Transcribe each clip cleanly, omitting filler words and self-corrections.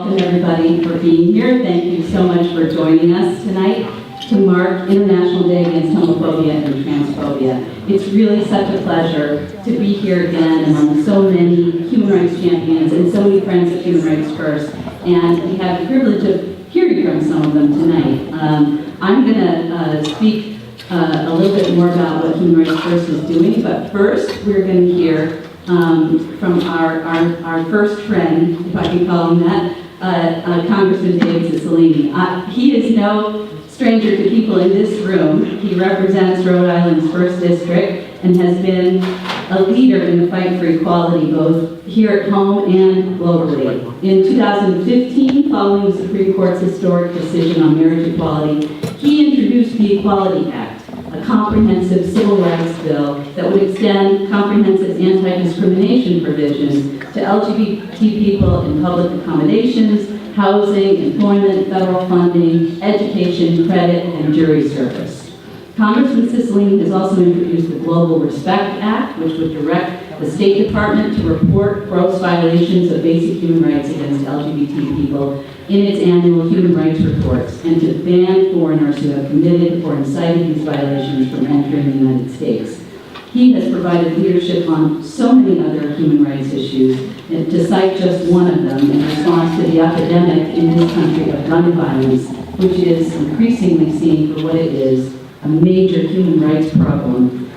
welcome everybody for being here. Thank you so much for joining us tonight to mark International Day Against Homophobia and Transphobia. It's really such a pleasure to be here again among so many human rights champions and so many friends of Human Rights First, and we have the privilege of hearing from some of them tonight. I'm going to speak a little bit more about what Human Rights First is doing, but first we're going to hear from our first friend, if I can call him that, Congressman David Cicilline. He is no stranger to people in this room. He represents Rhode Island's 1st District and has been a leader in the fight for equality both here at home and globally. In 2015, following the Supreme Court's historic decision on marriage equality, he introduced the Equality Act, a comprehensive civil rights bill that would extend comprehensive anti-discrimination provisions to LGBT people in public accommodations, housing, employment, federal funding, education, credit, and jury service. Congressman Cicilline has also introduced the Global Respect Act, which would direct the State Department to report gross violations of basic human rights against LGBT people in its annual human rights reports, and to ban foreigners who have committed or incited these violations from entering the United States. He has provided leadership on so many other human rights issues, and to cite just one of them, in response to the epidemic in this country of gun violence, which is increasingly seen for what it is, a major human rights problem.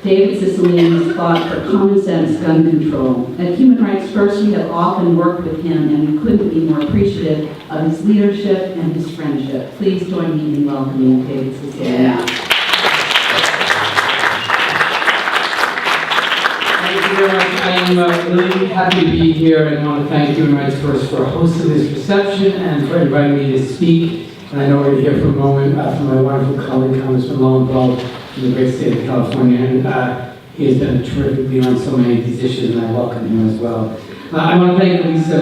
David Cicilline has fought for common sense gun control. At Human Rights First, we have often worked with him, and we couldn't be more appreciative of his leadership and his friendship. Please join me in welcoming David Cicilline. Yeah. Thank you very much. I'm really happy to be here, and want to thank Human Rights First for hosting this reception and for inviting me to speak. And I know we're going to hear for a moment from my wonderful colleague, Congressman Lowenthal, in the great state of California, and he has been a terrific leader on so many of these issues, and I welcome him as well. I want to thank Lisa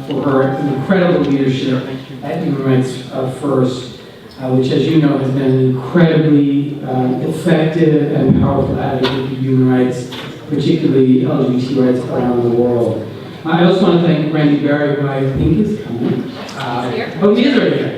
for her incredible leadership at Human Rights First, which, as you know, has been an incredibly effective and powerful advocate for human rights, particularly LGBT rights around the world. I also want to thank Randy Barry, who I think is coming. He is already here.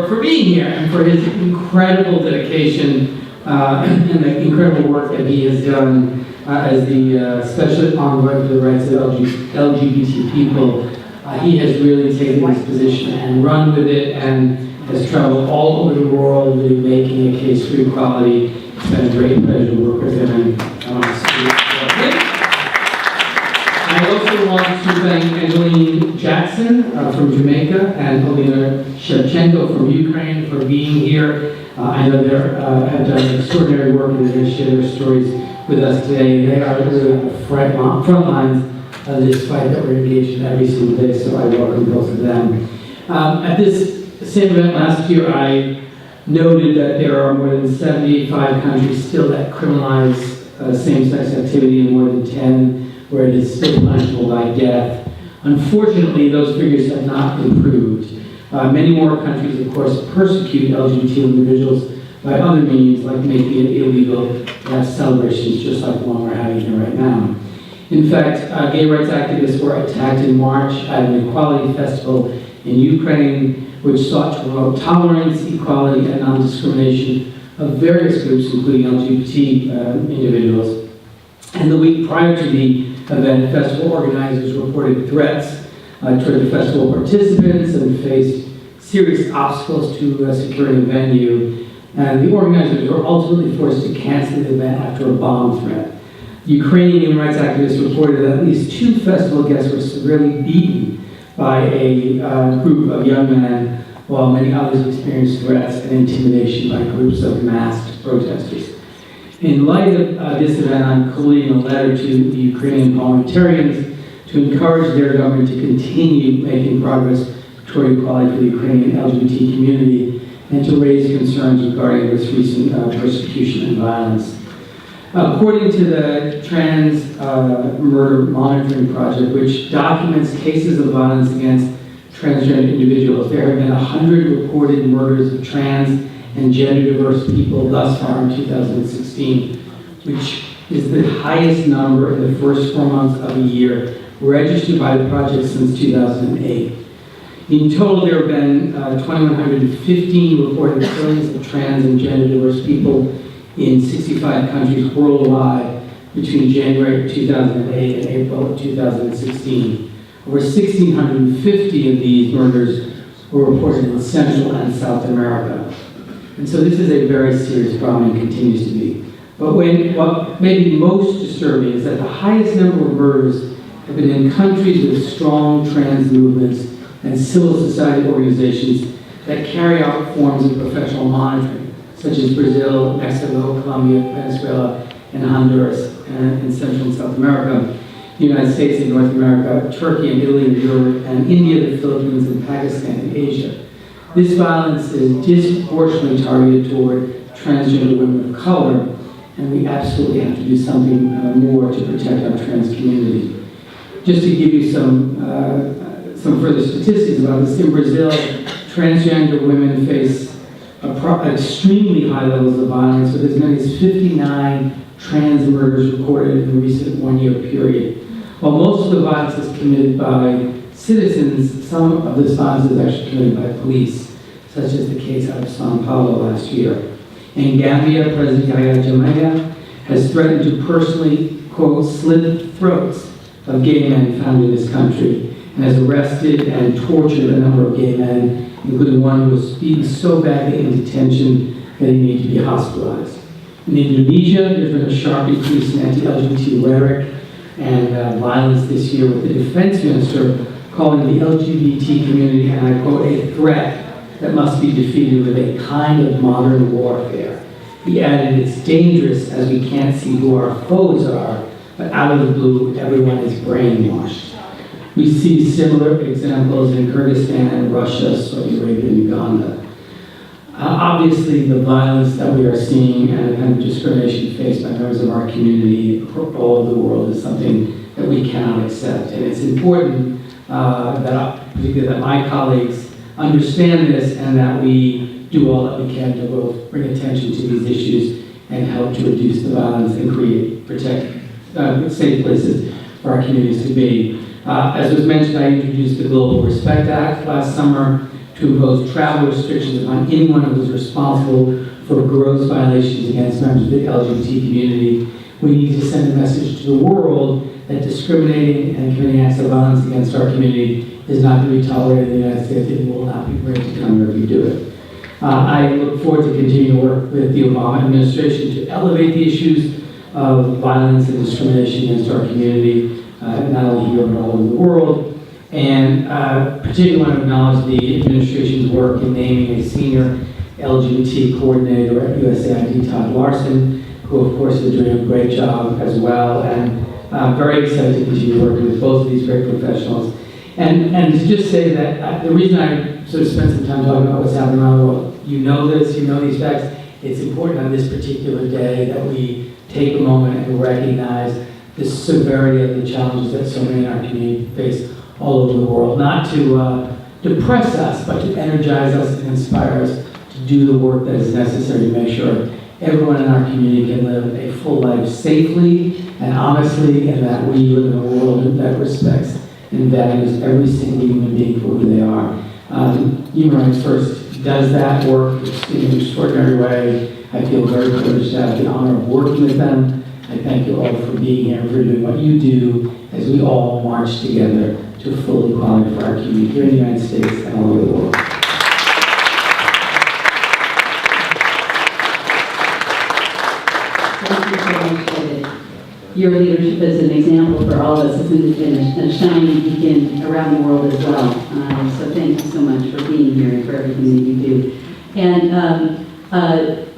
For being here and for his incredible dedication and the incredible work that he has done as the Special Envoy for the Rights of LGBT people. He has really taken this position and run with it and has traveled all over the world really making a case for equality. It's been a great pleasure to work with him, and I want to speak about him. I also want to thank Angeline Jackson from Jamaica and Olena Shevchenko from Ukraine for being here. I know they have done extraordinary work and they're going to share their stories with us today. They are really on the front lines of this fight that we're engaged in every single day, so I welcome both of them. At this same event last year, I noted that there are more than 75 countries still that criminalize same-sex activity, and more than 10 where it is still punishable by death. Unfortunately, those figures have not improved. Many more countries, of course, persecute LGBT individuals by other means, like making it illegal to have celebrations just like the one we're having here right now. In fact, gay rights activists were attacked in March at an equality festival in Ukraine, which sought to promote tolerance, equality, and non-discrimination of various groups, including LGBT individuals. And the week prior to the event, festival organizers reported threats toward the festival participants and faced serious obstacles to securing a venue. And the organizers were ultimately forced to cancel the event after a bomb threat. Ukrainian human rights activists reported that at least 2 festival guests were severely beaten by a group of young men, while many others experienced threats and intimidation by groups of masked protesters. In light of this event, I'm collating a letter to the Ukrainian parliamentarians to encourage their government to continue making progress toward equality for the Ukrainian LGBT community and to raise concerns regarding this recent persecution and violence. According to the Trans Murder Monitoring Project, which documents cases of violence against transgender individuals, there have been 100 reported murders of trans and gender-diverse people thus far in 2016, which is the highest number in the first 4 months of a year registered by the project since 2008. In total, there have been 2,115 reported killings of trans and gender diverse people in 65 countries worldwide between January 2008 and April of 2016. Over 1,650 of these murders were reported in Central and South America. And so this is a very serious problem and continues to be. But what may be most disturbing is that the highest number of murders have been in countries with strong trans movements and civil society organizations that carry out forms of professional monitoring, such as Brazil, Mexico, Colombia, Venezuela, and Honduras, and in Central and South America, the United States and North America, Turkey and Italy and Europe, and India, the Philippines, and Pakistan and Asia. This violence is disproportionately targeted toward transgender women of color, and we absolutely have to do something more to protect our trans community. Just to give you some further statistics about this, in Brazil, transgender women face extremely high levels of violence, with as many as 59 trans murders recorded in the recent one-year period. While most of the violence is committed by citizens, some of this violence is actually committed by police, such as the case out of São Paulo last year. In Gambia, President Yahya Jammeh has threatened to personally, quote, slit throats of gay men found in his country, and has arrested and tortured a number of gay men, including one who was beaten so badly in detention that he needed to be hospitalized. In Indonesia, there's been a sharp increase in anti-LGBT rhetoric and violence this year, with the defense minister calling the LGBT community, and I quote, a threat that must be defeated with a kind of modern warfare. He added, it's dangerous as we can't see who our foes are, but out of the blue, everyone is brainwashed. We see similar examples in Kyrgyzstan, Russia, Saudi Arabia, and Uganda. Obviously, the violence that we are seeing and the kind of discrimination faced by members of our community all over the world is something that we cannot accept. And it's important particularly that my colleagues understand this and that we do all that we can to both bring attention to these issues and help to reduce the violence and protect safe places for our communities to be. As was mentioned, I introduced the Global Respect Act last summer to impose travel restrictions upon anyone who is responsible for gross violations against members of the LGBT community. We need to send a message to the world that discriminating and committing acts of violence against our community is not to be tolerated in the United States, and will not be permitted to come here if you do it. I look forward to continuing to work with the Obama administration to elevate the issues of violence and discrimination against our community, not only here but all over the world. And particularly want to acknowledge the administration's work in naming a senior LGBT coordinator at USAID, Todd Larson, who of course is doing a great job as well. And I'm very excited to continue working with both of these great professionals. And to just say that the reason I sort of spent some time talking about what's happening around the world, you know this, you know these facts, it's important on this particular day that we take a moment and recognize the severity of the challenges that so many in our community face all over the world. Not to depress us, but to energize us and inspire us to do the work that is necessary to make sure everyone in our community can live a full life safely and honestly, and that we live in a world that respects and values every single human being for who they are. Human Rights First does that work in an extraordinary way. I feel very privileged to have the honor of working with them. I thank you all for being here and for doing what you do as we all march together to full equality for our community here in the United States and all over the world. Thank you so much, David. Your leadership is an example for all of us. It's been a shining beacon around the world as well. So thank you so much for being here and for everything that you do. And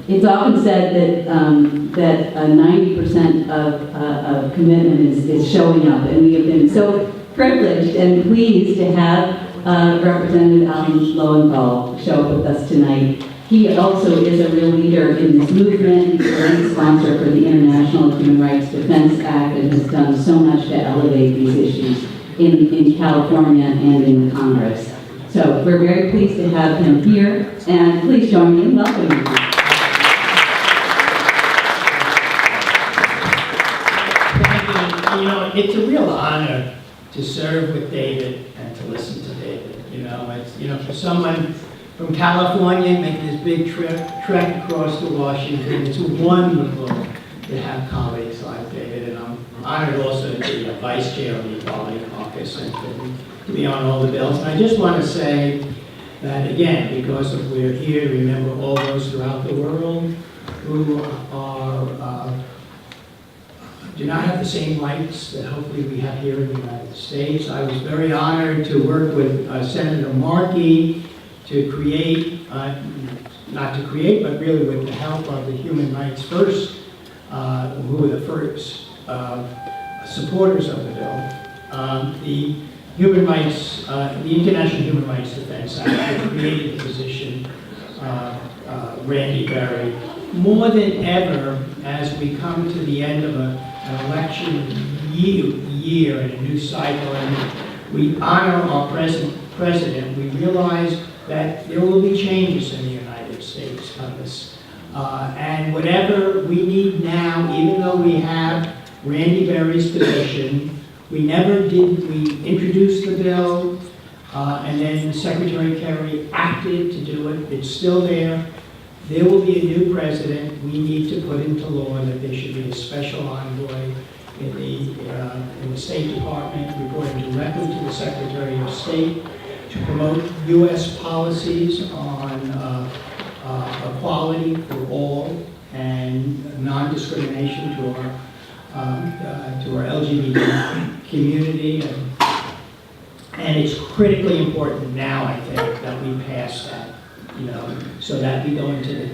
it's often said that 90% of commitment is showing up, and we have been so privileged and pleased to have Representative Lowenthal show up with us tonight. He also is a real leader in this movement. He's a lead sponsor for the International Human Rights Defense Act and has done so much to elevate these issues in California and in the Congress. So we're very pleased to have him here, and please join me in welcoming him. You know, it's a real honor to serve with David and to listen to David. It's, for someone from California making this big trek across to Washington, it's wonderful to have colleagues like David, and I'm honored also to be a vice chair of the Equality Caucus and to be on all the bills. And I just want to say that, again, because we're here to remember all those throughout the world who do not have the same rights that hopefully we have here in the United States. I was very honored to work with Senator Markey to create, not to create, but really with the help of the Human Rights First, who were the first supporters of the bill. The International Human Rights Defense Act created the position Randy Berry. More than ever, as we come to the end of an election year and a new cycle, and we honor our president, we realize that there will be changes in the United States on this. And whatever we need now, even though we have Randy Berry's position, we introduced the bill, and then Secretary Kerry acted to do it. It's still there. There will be a new president. We need to put into law that there should be a special envoy in the State Department reporting directly to the Secretary of State to promote U.S. policies on equality for all and non-discrimination to our LGBT community. And it's critically important now, I think, that we pass that. So that we go into the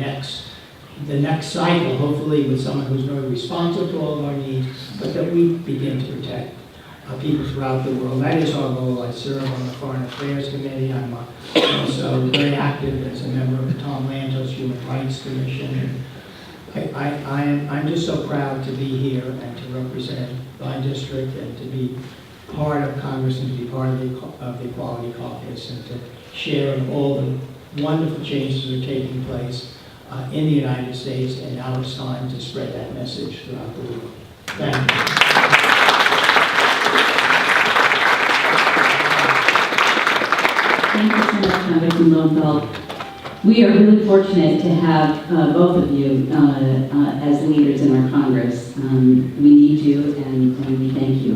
next cycle, hopefully with someone who's very responsive to all of our needs, but that we begin to protect people throughout the world. That is our goal. I serve on the Foreign Affairs Committee. I'm also very active as a member of the Tom Lantos Human Rights Commission. I'm just so proud to be here and to represent my district and to be part of Congress and to be part of the Equality Caucus and to share in all the wonderful changes that are taking place in the United States, and now it's time to spread that message throughout the world. Thank you. Thank you so much, Congressman Lowenthal. We are really fortunate to have both of you as leaders in our Congress. We need you, and we thank you.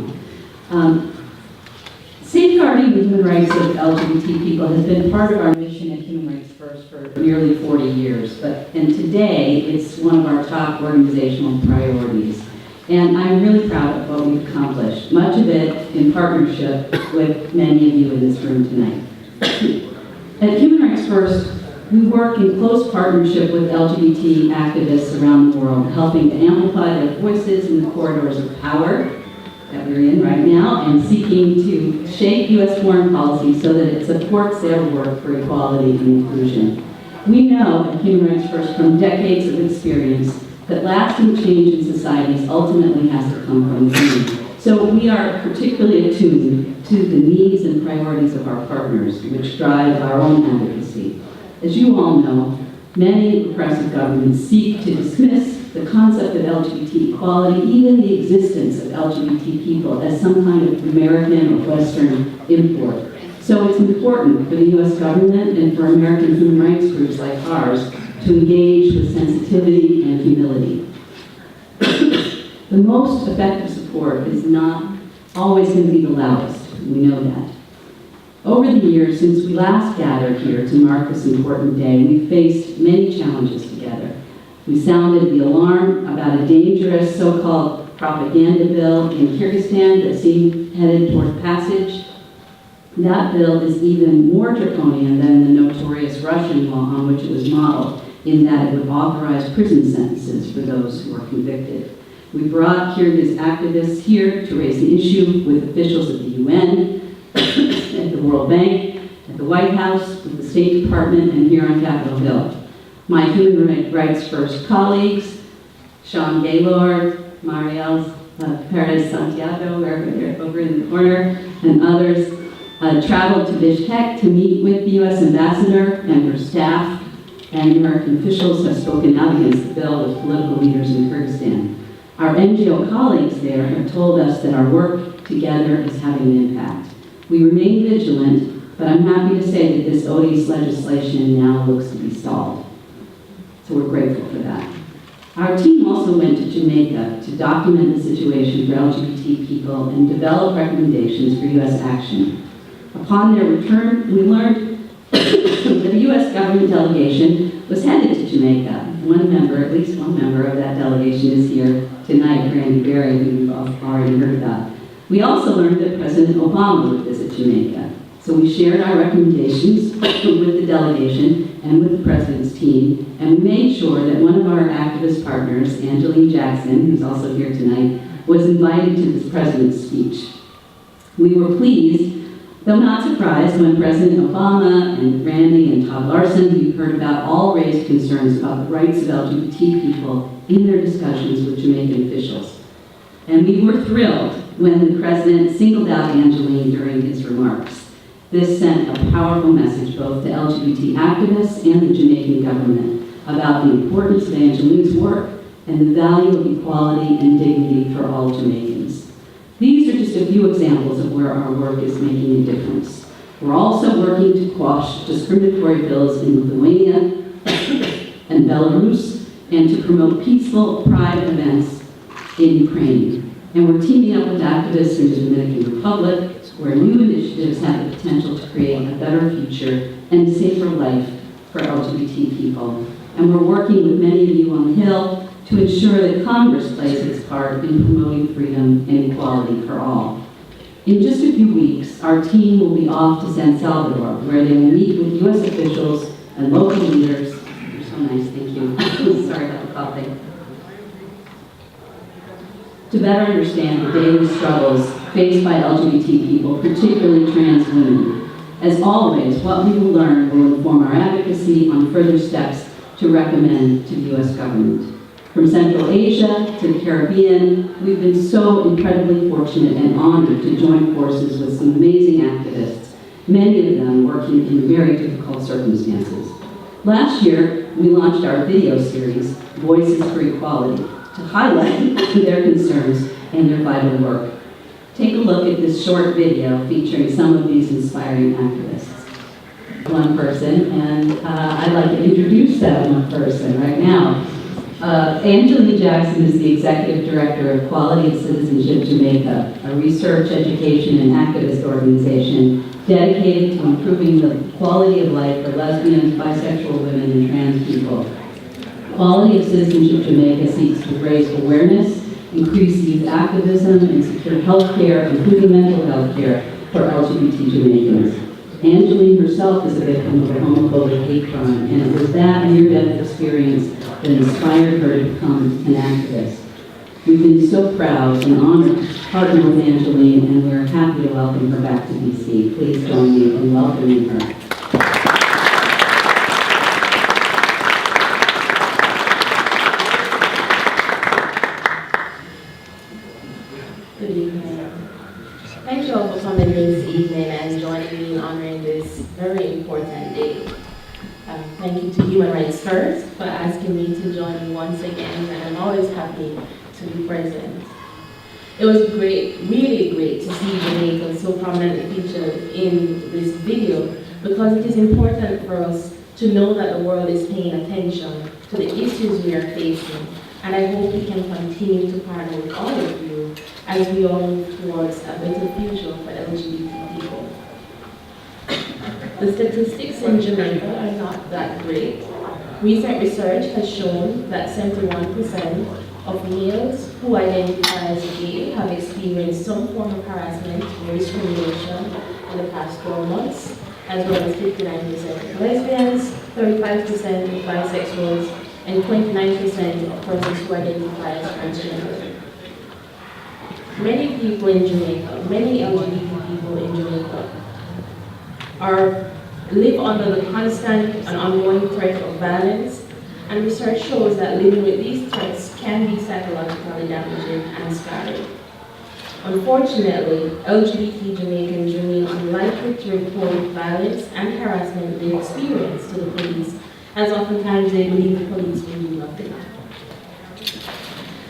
Safeguarding the human rights of LGBT people has been part of our mission at Human Rights First for nearly 40 years, and today it's one of our top organizational priorities. And I'm really proud of what we've accomplished, much of it in partnership with many of you in this room tonight. At Human Rights First, we work in close partnership with LGBT activists around the world, helping to amplify their voices in the corridors of power that we're in right now, and seeking to shape U.S. foreign policy so that it supports their work for equality and inclusion. We know at Human Rights First from decades of experience that lasting change in societies ultimately has to come from within. So we are particularly attuned to the needs and priorities of our partners, which drive our own advocacy. As you all know, many repressive governments seek to dismiss the concept of LGBT equality, even the existence of LGBT people, as some kind of American or Western import. So it's important for the U.S. government and for American human rights groups like ours to engage with sensitivity and humility. The most effective support is not always going to be the loudest. We know that. Over the years, since we last gathered here to mark this important day, we've faced many challenges together. We sounded the alarm about a dangerous so-called propaganda bill in Kyrgyzstan that seemed headed toward passage. That bill is even more draconian than the notorious Russian law on which it was modeled, in that it would authorize prison sentences for those who are convicted. We brought Kyrgyz activists here to raise the issue with officials at the UN, at the World Bank, at the White House, with the State Department, and here on Capitol Hill. My Human Rights First colleagues, Sean Gaylord, Marielle Perez Santiago, over in the corner, and others, traveled to Bishkek to meet with the U.S. ambassador and her staff, and American officials have spoken out against the bill with political leaders in Kyrgyzstan. Our NGO colleagues there have told us that our work together is having an impact. We remain vigilant, but I'm happy to say that this odious legislation now looks to be stalled. So we're grateful for that. Our team also went to Jamaica to document the situation for LGBT people and develop recommendations for U.S. action. Upon their return, we learned that a U.S. government delegation was headed to Jamaica. At least one member of that delegation is here tonight, Randy Berry, who you've already heard about. We also learned that President Obama would visit Jamaica. So we shared our recommendations with the delegation and with the President's team, and we made sure that one of our activist partners, Angeline Jackson, who's also here tonight, was invited to this President's speech. We were pleased, though not surprised, when President Obama and Randy and Todd Larson, who you heard about, all raised concerns about the rights of LGBT people in their discussions with Jamaican officials. And we were thrilled when the President singled out Angeline during his remarks. This sent a powerful message both to LGBT activists and the Jamaican government about the importance of Angeline's work and the value of equality and dignity for all Jamaicans. These are just a few examples of where our work is making a difference. We're also working to quash discriminatory bills in Lithuania and Belarus and to promote peaceful pride events in Ukraine. And we're teaming up with activists in the Dominican Republic, where new initiatives have the potential to create a better future and a safer life for LGBT people. And we're working with many of you on the Hill to ensure that Congress plays its part in promoting freedom and equality for all. In just a few weeks, our team will be off to San Salvador, where they will meet with U.S. officials and local leaders. You're so nice, thank you. Sorry about the coughing. To better understand the daily struggles faced by LGBT people, particularly trans women. As always, what we will learn will inform our advocacy on further steps to recommend to the U.S. government. From Central Asia to the Caribbean, we've been so incredibly fortunate and honored to join forces with some amazing activists, many of them working in very difficult circumstances. Last year, we launched our video series, Voices for Equality, to highlight their concerns and their vital work. Take a look at this short video featuring some of these inspiring activists. One person, and I'd like to introduce that one person right now. Angeline Jackson is the Executive Director of Equality and Citizenship Jamaica, a research, education, and activist organization dedicated to improving the quality of life for lesbians, bisexual women, and trans people. Quality of Citizenship Jamaica seeks to raise awareness, increase youth activism, and secure health care, including mental health care, for LGBT Jamaicans. Angeline herself is a victim of a homophobic hate crime, and it was that near-death experience that inspired her to become an activist. We've been so proud and honored to partner with Angeline, and we're happy to welcome her back to DC. Please join me in welcoming her. Good evening. Thank you all for coming this evening and joining me in honoring this very important day. Thank you to Human Rights First for asking me to join you once again, and I'm always happy to be present. It was great, really great to see Jamaica so prominently featured in this video, because it is important for us to know that the world is paying attention to the issues we are facing, and I hope we can continue to partner with all of you as we all move towards a better future for LGBT people. The statistics in Jamaica are not that great. Recent research has shown that 71% of males who identify as gay have experienced some form of harassment or discrimination in the past 12 months, as well as 59% of lesbians, 35% of bisexuals, and 29% of persons who identify as transgender. Many people in Jamaica, many LGBT people in Jamaica, live under the constant and ongoing threat of violence, and research shows that living with these threats can be psychologically damaging and scarring. Unfortunately, LGBT Jamaicans remain unlikely to report violence and harassment they experience to the police, as oftentimes they believe the police will do nothing.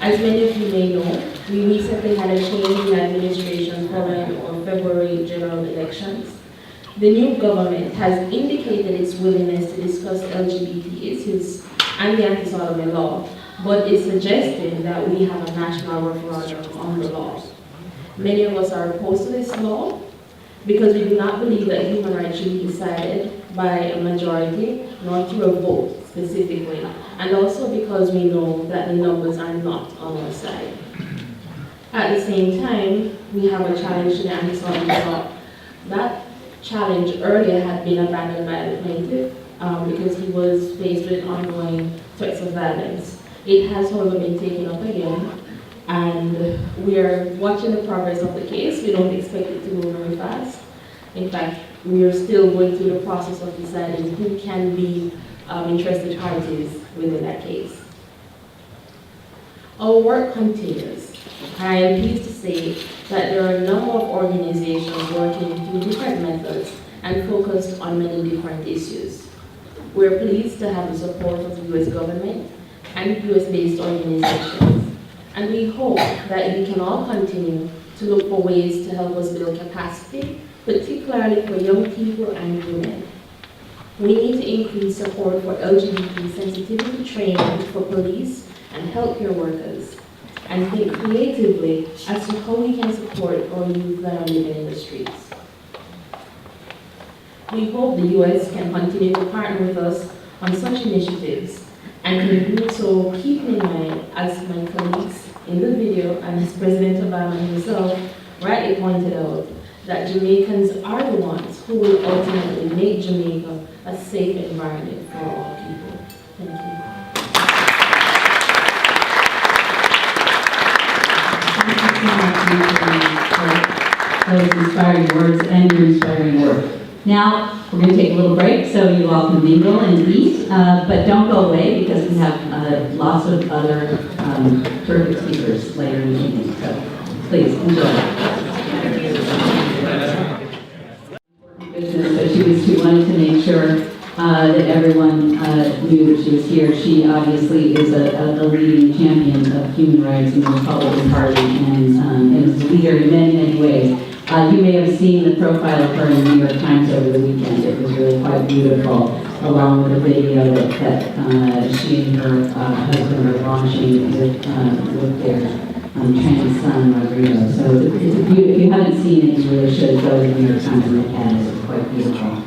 As many of you may know, we recently had a change in administration following our February general elections. The new government has indicated its willingness to discuss LGBT issues and the anti-sodomy law, but is suggesting that we have a national referendum on the law. Many of us are opposed to this law because we do not believe that human rights should be decided by a majority, nor through a vote specifically, and also because we know that the numbers are not on our side. At the same time, we have a challenge to the anti-sodomy law. That challenge earlier had been abandoned by the plaintiff because he was faced with ongoing threats of violence. It has, however, been taken up again, and we are watching the progress of the case. We don't expect it to go very fast. In fact, we are still going through the process of deciding who can be interested parties within that case. Our work continues. I am pleased to say that there are a number of organizations working through different methods and focused on many different issues. We're pleased to have the support of the U.S. government and U.S.-based organizations, and we hope that we can all continue to look for ways to help us build capacity, particularly for young people and women. We need to increase support for LGBT sensitivity training for police and healthcare workers, and think creatively as to how we can support our youth that are living in the streets. We hope the U.S. can continue to partner with us on such initiatives, and can do so keeping in mind, as my colleagues in the video and as President Obama himself rightly pointed out, that Jamaicans are the ones who will ultimately make Jamaica a safe environment for all people. Thank you. Those inspiring words and your inspiring work. Now, we're going to take a little break so you all can mingle and eat, but don't go away because we have lots of other terrific speakers later in the evening. So please enjoy. Business, but she wanted to make sure that everyone knew that she was here. She obviously is a leading champion of human rights in the Republican Party and is a leader in many, many ways. You may have seen the profile of her in the New York Times over the weekend. It was really quite beautiful, along with a video that she and her husband are launching with their trans son, Rodrigo. So it's a beautiful, if you haven't seen it, you really should go to the New York Times and look at it. It's quite beautiful.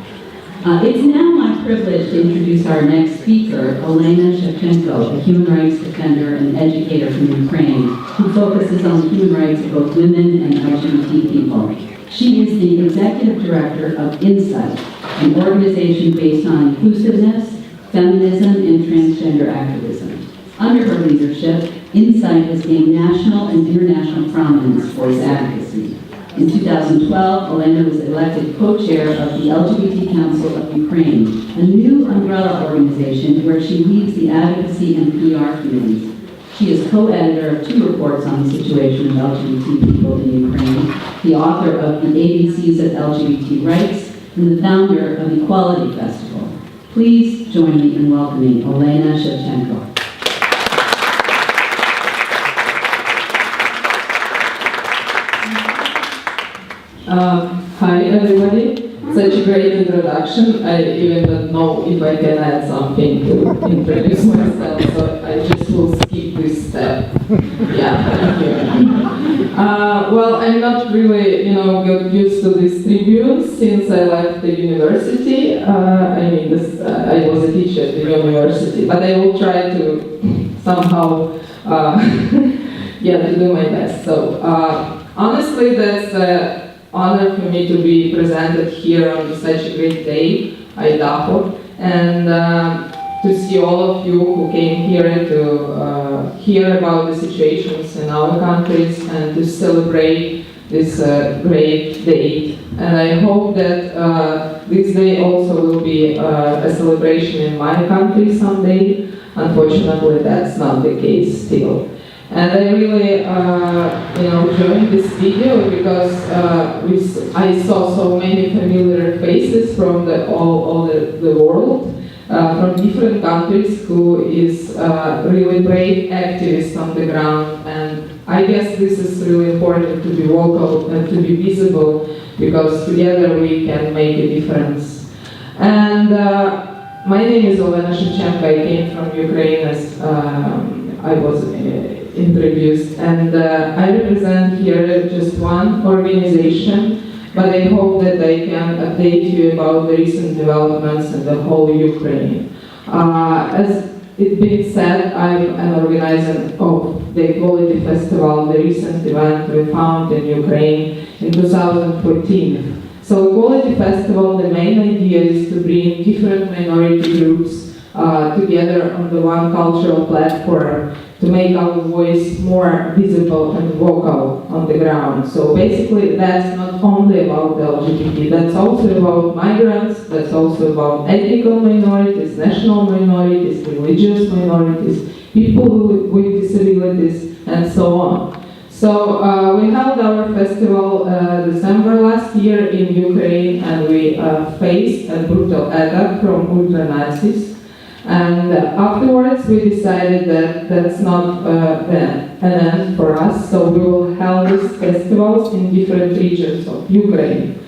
It's now my privilege to introduce our next speaker, Olena Shevchenko, a human rights defender and educator from Ukraine, who focuses on the human rights of both women and LGBT people. She is the executive director of Insight, an organization based on inclusiveness, feminism, and transgender activism. Under her leadership, Insight has gained national and international prominence for its advocacy. In 2012, Olena was elected co-chair of the LGBT Council of Ukraine, a new umbrella organization where she leads the advocacy and PR committees. She is co-editor of 2 reports on the situation of LGBT people in Ukraine, the author of the ABCs of LGBT Rights, and the founder of Equality Festival. Please join me in welcoming Olena Shevchenko. Hi everybody, such a great introduction. I even don't know if I can add something to introduce myself, so I just will skip this step. Yeah, thank you. Well, I'm not really, got used to this tribune since I left the university. I was a teacher at the university, but I will try to somehow, to do my best. So, honestly, that's honor for me to be presented here on such a great day, Idaho, and to see all of you who came here to hear about the situations in our countries and to celebrate this great day. And I hope that this day also will be a celebration in my country someday. Unfortunately, that's not the case still. And I really, joined this video because I saw so many familiar faces from all the world, from different countries who is really brave activist on the ground, and I guess this is really important to be vocal and to be visible, because together we can make a difference. And my name is Olena Shevchenko. I came from Ukraine, as I was introduced, and I represent here just one organization, but I hope that I can update you about the recent developments in the whole Ukraine. As it being said, I'm an organizer of the Equality Festival, the recent event we found in Ukraine in 2014. So Equality Festival, the main idea is to bring different minority groups together on the one cultural platform to make our voice more visible and vocal on the ground. So basically that's not only about the LGBT, that's also about migrants, that's also about ethnical minorities, national minorities, religious minorities, people with disabilities, and so on. So we held our festival December last year in Ukraine, and we faced a brutal attack from ultra-Nazis. And afterwards we decided that that's not an end for us, so we will hold these festivals in different regions of Ukraine.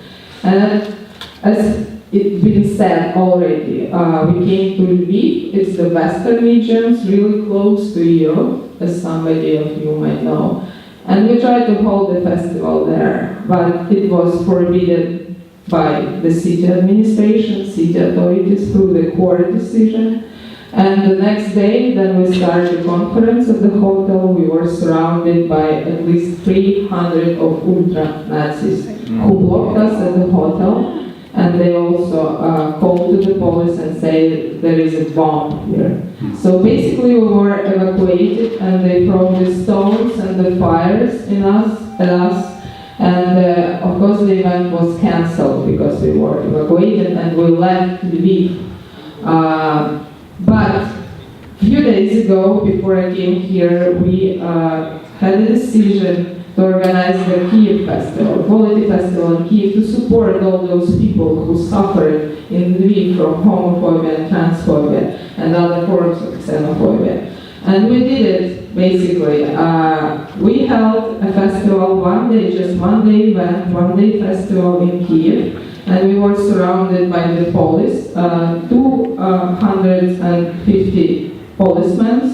And as it's been said already, we came to Lviv. It's the western regions, really close to Europe, as somebody of you might know. And we tried to hold the festival there, but it was forbidden by the city administration, city authorities, through the court decision. And the next day, then we started the conference at the hotel. We were surrounded by at least 300 of ultra-Nazis who blocked us at the hotel. And they also called to the police and said there is a bomb here. So basically we were evacuated, and they threw the stones and the fires at us. And of course the event was cancelled because we were evacuated, and we left Lviv. But a few days ago, before I came here, we had a decision to organize the Kiev Festival, Equality Festival in Kiev, to support all those people who suffered in Lviv from homophobia and transphobia and other forms of xenophobia. And we did it, basically. We held a festival one day, just one day event, one day festival in Kiev, and we were surrounded by the police, 250 policemen,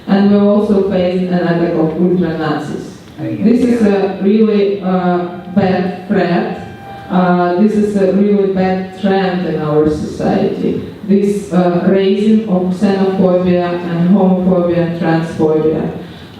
and we also faced an attack of ultra-Nazis. This is a really bad threat. This is a really bad trend in our society. This raising of xenophobia and homophobia and transphobia.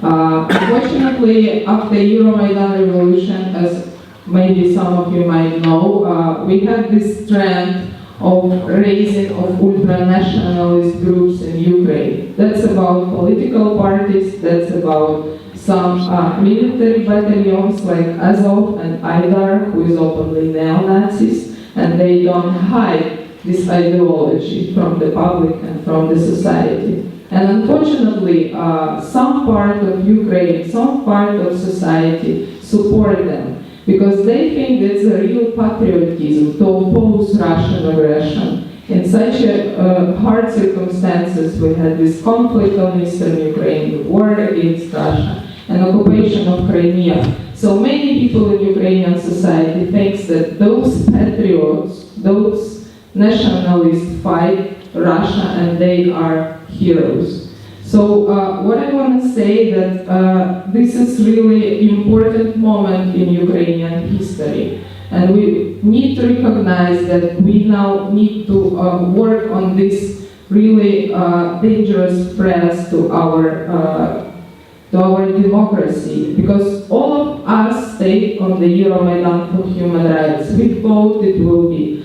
Unfortunately, after Euromaidan revolution, as maybe some of you might know, we have this trend of raising of ultra-nationalist groups in Ukraine. That's about political parties, that's about some military battalions like Azov and Aidar, who is openly neo-Nazis, and they don't hide this ideology from the public and from the society. And unfortunately, some part of Ukraine, some part of society support them, because they think it's a real patriotism to oppose Russian aggression. In such hard circumstances, we had this conflict on eastern Ukraine, the war against Russia, and occupation of Crimea. So many people in Ukrainian society think that those patriots, those nationalists fight Russia and they are heroes. So what I want to say that this is really important moment in Ukrainian history, and we need to recognize that we now need to work on this really dangerous threats to our democracy, because all of us stayed on the Euromaidan for human rights. We thought it will be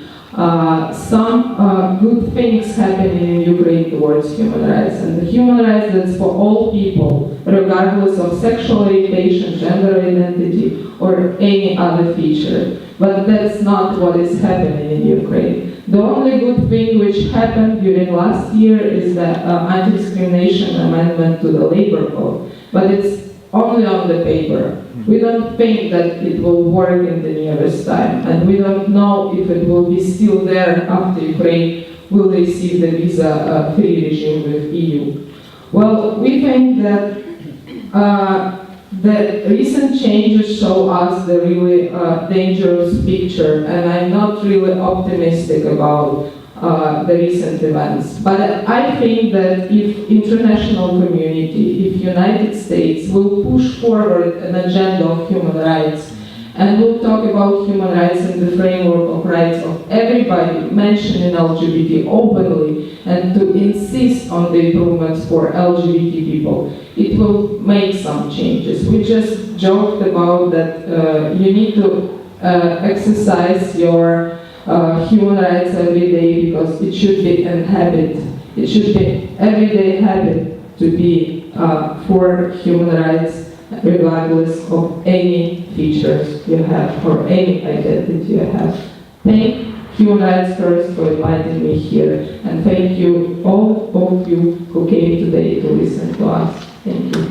some good things happening in Ukraine towards human rights, and the human rights that's for all people, regardless of sexual orientation, gender identity, or any other feature. But that's not what is happening in Ukraine. The only good thing which happened during last year is the anti-discrimination amendment to the labor code, but it's only on the paper. We don't think that it will work in the nearest time, and we don't know if it will be still there after Ukraine will receive the visa-free regime with EU. Well, we think that the recent changes show us the really dangerous picture, and I'm not really optimistic about the recent events. But I think that if international community, if United States will push forward an agenda of human rights, and will talk about human rights in the framework of rights of everybody mentioning LGBT openly, and to insist on the improvements for LGBT people, it will make some changes. We just joked about that you need to exercise your human rights every day, because it should be a habit. It should be everyday habit to be for human rights, regardless of any features you have or any identity you have. Thank Human Rights First for inviting me here, and thank you all of you who came today to listen to us. Thank you.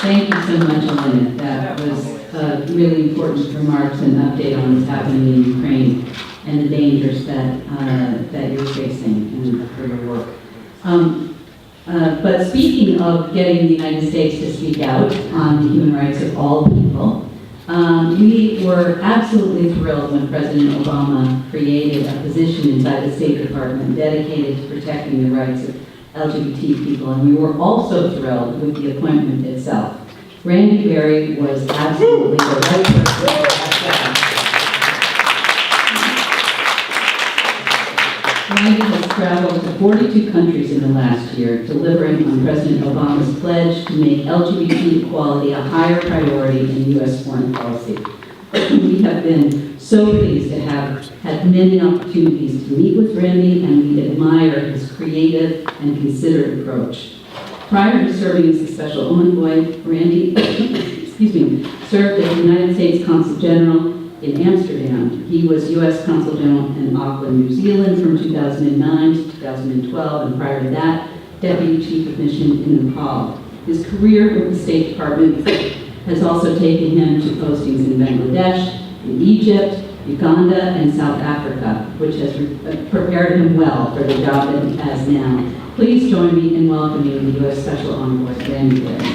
Thank you so much, Olena. That was really important remarks and update on what's happening in Ukraine and the dangers that you're facing and for your work. But speaking of getting the United States to speak out on the human rights of all people, we were absolutely thrilled when President Obama created a position inside the State Department dedicated to protecting the rights of LGBT people, and we were also thrilled with the appointment itself. Randy Berry was absolutely the right person. Randy has traveled to 42 countries in the last year, delivering on President Obama's pledge to make LGBT equality a higher priority in U.S. foreign policy. We have been so pleased to have had many opportunities to meet with Randy, and we admire his creative and considered approach. Prior to serving as the Special Envoy, Randy served as the United States Consul General in Amsterdam. He was U.S. Consul General in Auckland, New Zealand from 2009 to 2012, and prior to that, Deputy Chief of Mission in Nepal. His career with the State Department has also taken him to postings in Bangladesh, in Egypt, Uganda, and South Africa, which has prepared him well for the job that he has now. Please join me in welcoming the U.S. Special Envoy, Randy Berry.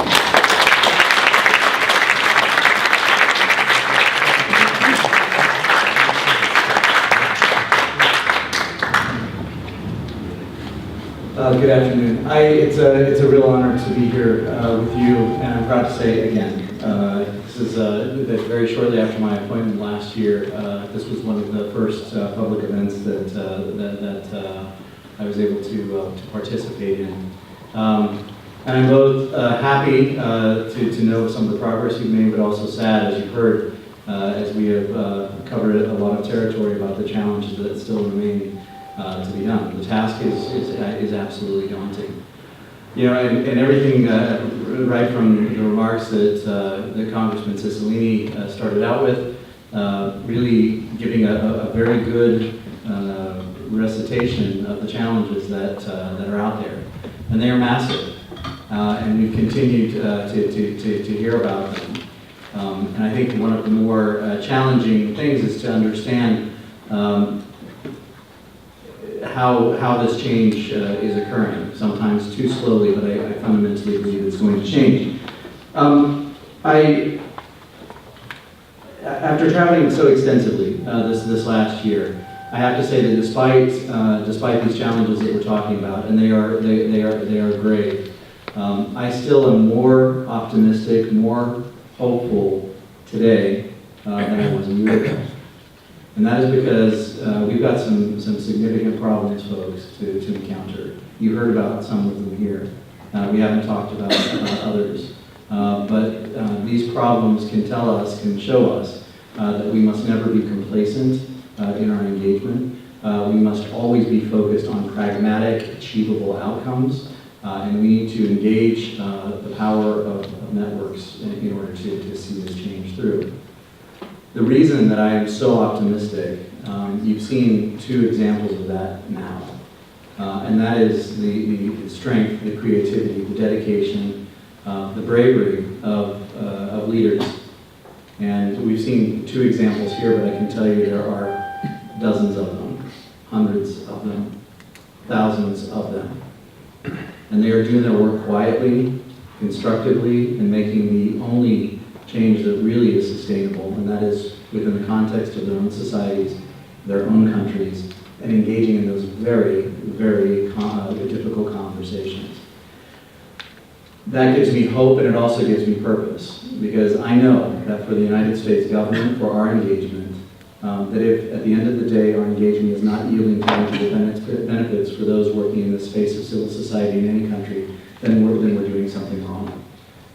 Good afternoon. It's a real honor to be here with you, and I'm proud to say again, this is that very shortly after my appointment last year. This was one of the first public events that I was able to participate in. And I'm both happy to know some of the progress you've made, but also sad, as you've heard, as we have covered a lot of territory about the challenges that still remain to be done. The task is absolutely daunting. You know, and everything right from the remarks that Congressman Cicilline started out with, really giving a very good recitation of the challenges that are out there, and they are massive, and we've continued to hear about them. And I think one of the more challenging things is to understand how this change is occurring, sometimes too slowly, but I fundamentally believe it's going to change. After traveling so extensively this last year, I have to say that despite these challenges that we're talking about, and they are grave, I still am more optimistic, more hopeful today than I was a year ago. And that is because we've got some significant problems, folks, to encounter. You heard about some of them here. We haven't talked about others. But these problems can show us that we must never be complacent in our engagement. We must always be focused on pragmatic, achievable outcomes. And we need to engage the power of networks in order to see this change through. The reason that I am so optimistic, you've seen two examples of that now, and that is the strength, the creativity, the dedication the bravery of leaders. And we've seen 2 examples here, but I can tell you there are dozens of them, hundreds of them, thousands of them. And they are doing their work quietly, constructively, and making the only change that really is sustainable, and that is within the context of their own societies, their own countries, and engaging in those very, very difficult conversations. That gives me hope, and it also gives me purpose, because I know that for the United States government, for our engagement, that if at the end of the day our engagement is not yielding tangible benefits for those working in the space of civil society in any country, then we're doing something wrong.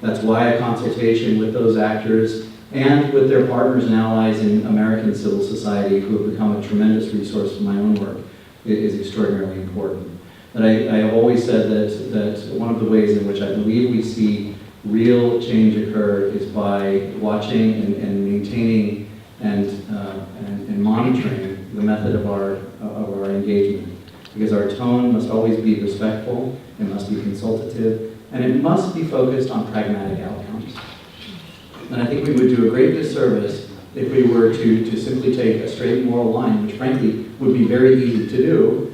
That's why a consultation with those actors and with their partners and allies in American civil society, who have become a tremendous resource for my own work, is extraordinarily important. And I have always said that one of the ways in which I believe we see real change occur is by watching and maintaining and monitoring the method of our engagement. Because our tone must always be respectful, it must be consultative, and it must be focused on pragmatic outcomes. And I think we would do a great disservice if we were to simply take a straight moral line, which frankly would be very easy to do,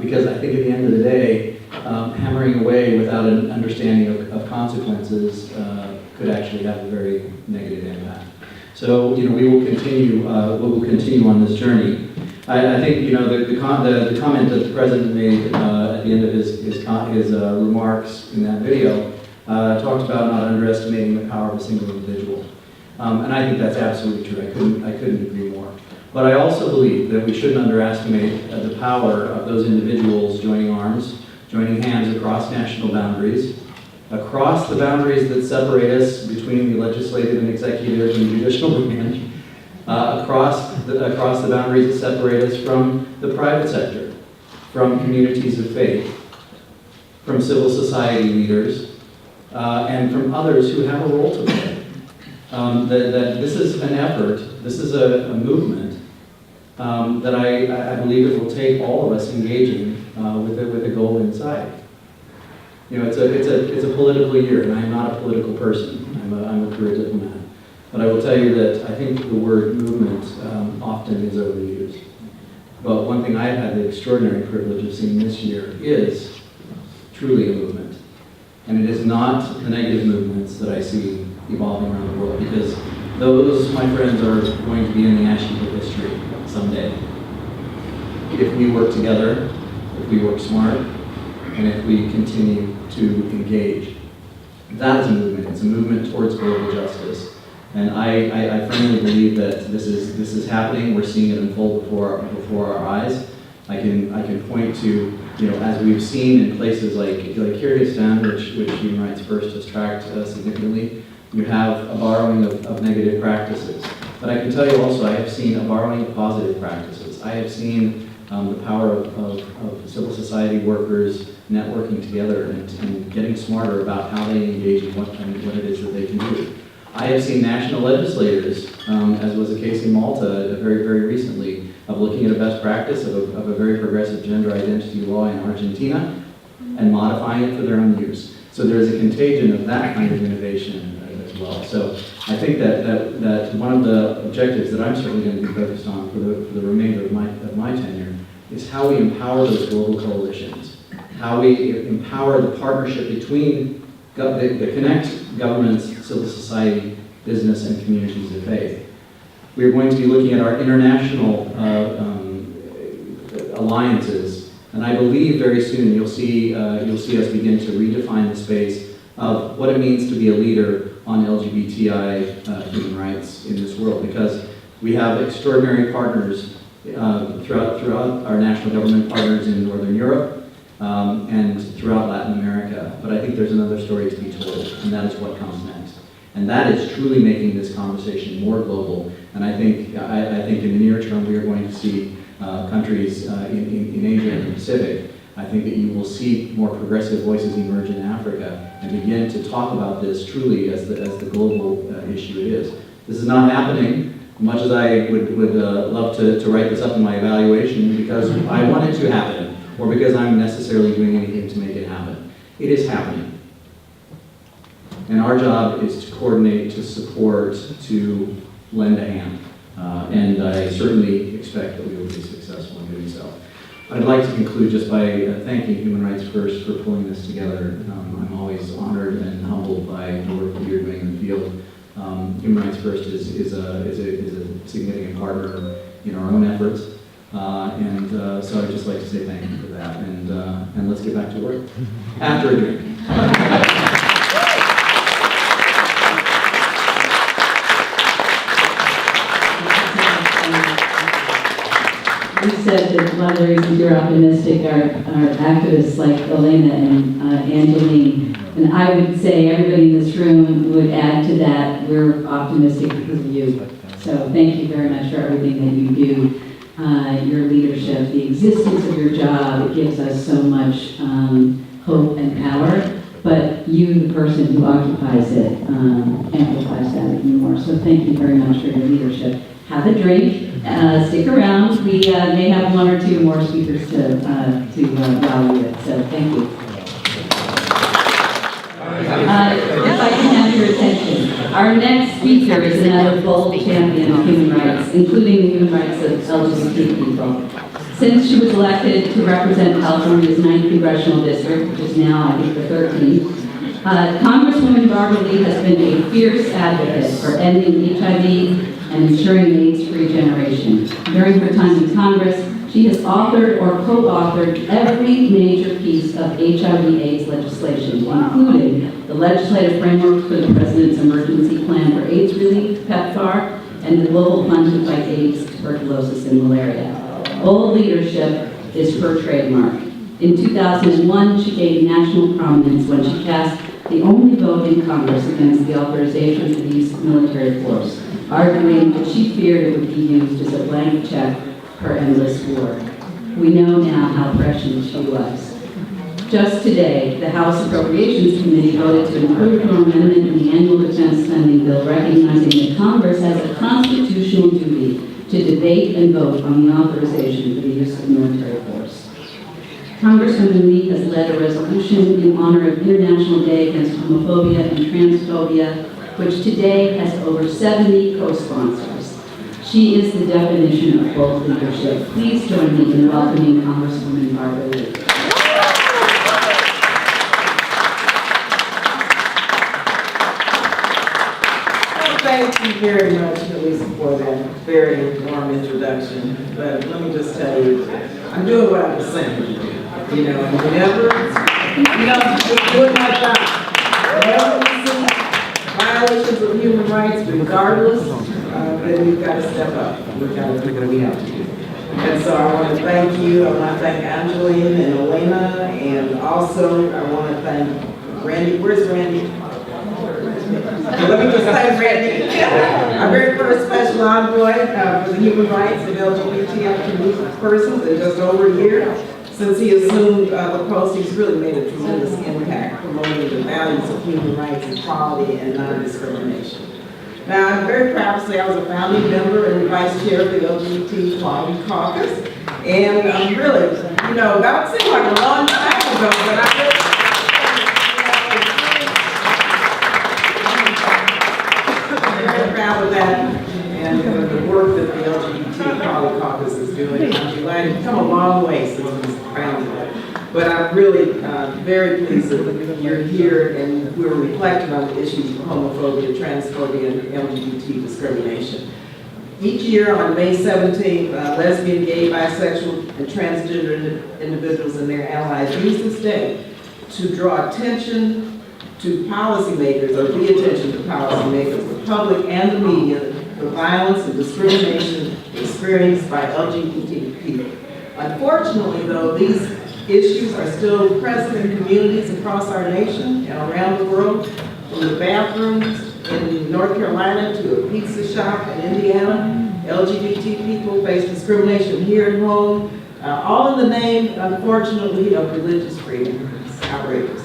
because I think at the end of the day, hammering away without an understanding of consequences could actually have a very negative impact. So, we will continue on this journey. I think, the comment that the President made at the end of his remarks in that video talked about not underestimating the power of a single individual. And I think that's absolutely true. I couldn't agree more. But I also believe that we shouldn't underestimate the power of those individuals joining arms, joining hands across national boundaries, across the boundaries that separate us between the legislative and executive and judicial branch, across the boundaries that separate us from the private sector, from communities of faith, from civil society leaders, and from others who have a role to play. That this is an effort, this is a movement that I believe it will take all of us engaging with a goal in sight. It's a political year, and I'm not a political person. I'm a career diplomat. But I will tell you that I think the word movement often is overused. But one thing I've had the extraordinary privilege of seeing this year is truly a movement. And it is not the negative movements that I see evolving around the world, because those, my friends, are going to be in the ash heap of history someday. If we work together, if we work smart, and if we continue to engage. That is a movement. It's a movement towards global justice. And I firmly believe that this is happening. We're seeing it unfold before our eyes. I can point to, as we've seen in places like Kyrgyzstan, which Human Rights First has tracked significantly, you have a borrowing of negative practices. But I can tell you also, I have seen a borrowing of positive practices. I have seen the power of civil society workers networking together and getting smarter about how they engage and what it is that they can do. I have seen national legislators, as was the case in Malta very, very recently, of looking at a best practice of a very progressive gender identity law in Argentina and modifying it for their own use. So there's a contagion of that kind of innovation as well. So I think that one of the objectives that I'm certainly going to be focused on for the remainder of my tenure is how we empower those global coalitions, how we empower the partnership between the connect governments, civil society, business, and communities of faith. We're going to be looking at our international alliances, and I believe very soon you'll see us begin to redefine the space of what it means to be a leader on LGBTI human rights in this world, because we have extraordinary partners throughout our national government partners in Northern Europe, and throughout Latin America. But I think there's another story to be told, and that is what comes next. And that is truly making this conversation more global. And I think in the near term we are going to see countries in Asia and the Pacific. I think that you will see more progressive voices emerge in Africa and begin to talk about this truly as the global issue it is. This is not happening, much as I would love to write this up in my evaluation, because I want it to happen, or because I'm necessarily doing anything to make it happen. It is happening. And our job is to coordinate, to support, to lend a hand. And I certainly expect that we will be successful in doing so. I'd like to conclude just by thanking Human Rights First for pulling this together. I'm always honored and humbled by the work that you're doing in the field. Human Rights First is a significant partner in our own efforts. So I'd just like to say thank you for that. And let's get back to work. After a drink. You said that one of the reasons you're optimistic are activists like Olena and Angeline. And I would say everybody in this room would add to that. We're optimistic because of you. So thank you very much for everything that you do. Your leadership, the existence of your job, it gives us so much hope and power. But you, the person who occupies it, amplifies that even more. So thank you very much for your leadership. Have a drink, stick around. We may have one or two more speakers to wow you with, so thank you. If I can have your attention. Our next speaker is another bold champion of human rights, including the human rights of LGBT people. Since she was elected to represent California's 9th Congressional District, which is now, I think, the 13th, Congresswoman Barbara Lee has been a fierce advocate for ending HIV and ensuring an AIDS-free generation. During her time in Congress, she has authored or co-authored every major piece of HIV/AIDS legislation, including the legislative framework for the President's Emergency Plan for AIDS Relief, PEPFAR, and the Global Fund to Fight AIDS, Tuberculosis, and Malaria. Bold leadership is her trademark. In 2001, she gained national prominence when she cast the only vote in Congress against the authorization for the use of military force, arguing that she feared it would be used as a blank check for endless war. We know now how prescient she was. Just today, the House Appropriations Committee voted to include an amendment in the annual defense spending bill recognizing that Congress has a constitutional duty to debate and vote on the authorization for the use of military force. Congresswoman Lee has led a resolution in honor of International Day Against Homophobia and Transphobia, which today has over 70 co-sponsors. She is the definition of bold leadership. Please join me in welcoming Congresswoman Barbara Lee. Thank you very much, Elisa, for that very warm introduction. But let me just tell you, I'm doing what I was saying. You know, and whenever, I'm doing my job. Whenever we see violations of human rights, regardless, then we've got to step up. We've got to do what we have to do. And so I want to thank you. I want to thank Angeline and Olena, and also I want to thank Randy. Where's Randy? Let me just thank Randy, our very first special envoy for the human rights of LGBT persons in just over a year. Since he assumed the post, he's really made a tremendous impact promoting the values of human rights, equality, and non-discrimination. Now, I'm very proud to say I was a founding member and vice chair of the LGBT Equality Caucus. And I'm really, that would seem like a long time ago, but I really, I'm very proud of that and the work that the LGBT Equality Caucus is doing. I'm glad it's come a long way since it was founded. But I'm really very pleased that you're here and we're reflecting on the issues of homophobia, transphobia, and LGBT discrimination. Each year on May 17th, lesbian, gay, bisexual, and transgender individuals and their allies use this day to draw attention to policymakers, or the attention to policymakers, the public and the media, the violence and discrimination experienced by LGBT people. Unfortunately, though, these issues are still present in communities across our nation and around the world, from the bathrooms in North Carolina to a pizza shop in Indiana. LGBT people face discrimination here at home, all in the name, unfortunately, of religious freedom. It's outrageous.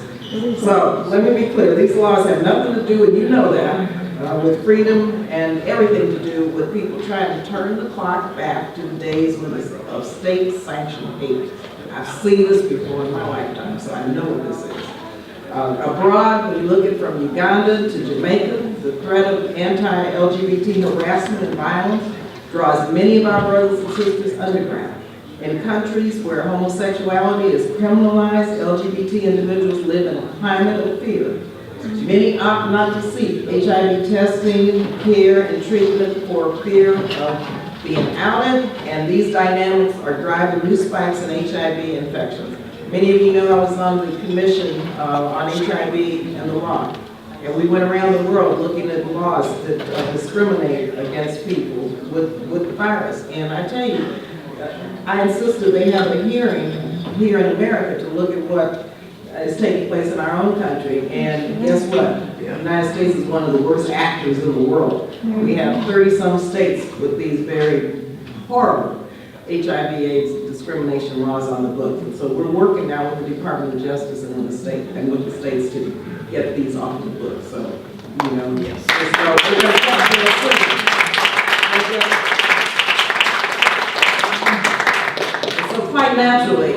So let me be clear, these laws have nothing to do, and you know that, with freedom and everything to do with people trying to turn the clock back to the days when of state-sanctioned hate. I've seen this before in my lifetime, so I know what this is. Abroad, when you look at from Uganda to Jamaica, the threat of anti-LGBT harassment and violence draws many of our brothers and sisters underground. In countries where homosexuality is criminalized, LGBT individuals live in a climate of fear. Many opt not to seek HIV testing, care, and treatment for fear of being outed, and these dynamics are driving new spikes in HIV infections. Many of you know I was on the commission on HIV and the law, and we went around the world looking at laws that discriminate against people with the virus. And I tell you, I insisted they have a hearing here in America to look at what is taking place in our own country. And guess what? The United States is one of the worst actors in the world. We have 30-some states with these very horrible HIV/AIDS discrimination laws on the books. And so we're working now with the Department of Justice and in the state and with the states to get these off the books. So, you know, yes. So we're going to talk to so quite naturally,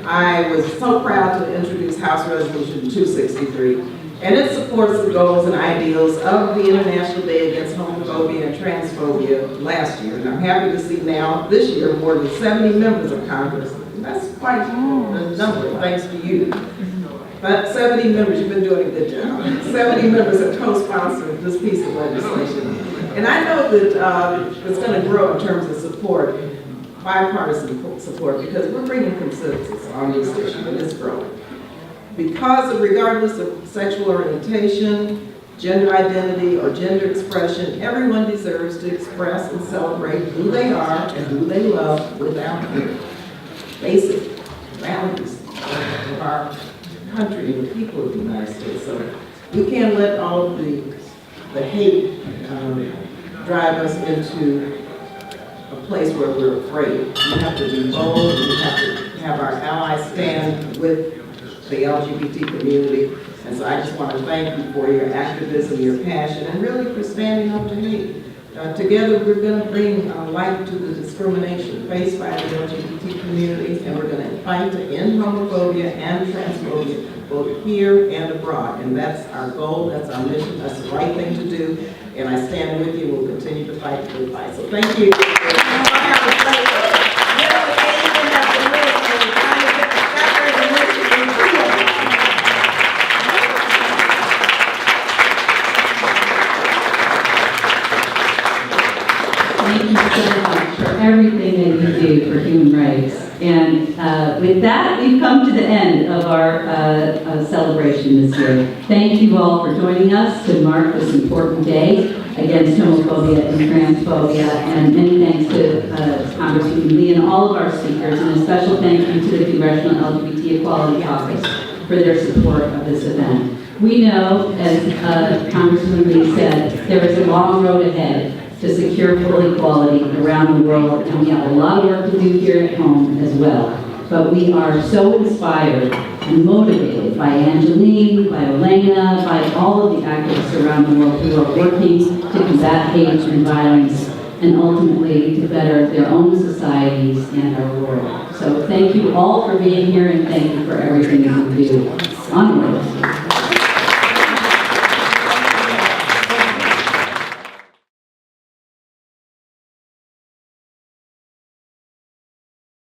I was so proud to introduce House Resolution 263, and it supports the goals and ideals of the International Day Against Homophobia and Transphobia last year. And I'm happy to see now, this year, more than 70 members of Congress. That's quite a number, thanks to you. But 70 members, you've been doing a good job. 70 members have co-sponsored this piece of legislation. And I know that it's going to grow in terms of support, bipartisan support, because we're bringing consensus on this issue, and it's growing. Because regardless of sexual orientation, gender identity, or gender expression, everyone deserves to express and celebrate who they are and who they love without fear. Basic values of our country and the people of the United States. So we can't let all of the hate drive us into a place where we're afraid. We have to be bold, we have to have our allies stand with the LGBT community. And so I just want to thank you for your activism, your passion, and really for standing up to hate. Together we're going to bring light to the discrimination faced by the LGBT community, and we're going to fight to end homophobia and transphobia, both here and abroad. And that's our goal, that's our mission, that's the right thing to do. And I stand with you, we'll continue to fight the good fight. So thank you. Thank you so much for everything that you do for human rights. And with that, we've come to the end of our celebration this year. Thank you all for joining us to mark this important day against homophobia and transphobia. And many thanks to Congresswoman Lee and all of our speakers, and a special thank you to the Congressional LGBT Equality Caucus for their support of this event. We know, as Congresswoman Lee said, there is a long road ahead to secure full equality around the world, and we have a lot of work to do here at home as well. But we are so inspired and motivated by Angeline, by Olena, by all of the activists around the world who are working to combat hate and violence and ultimately to better their own societies and our world. So thank you all for being here, and thank you for everything that you do.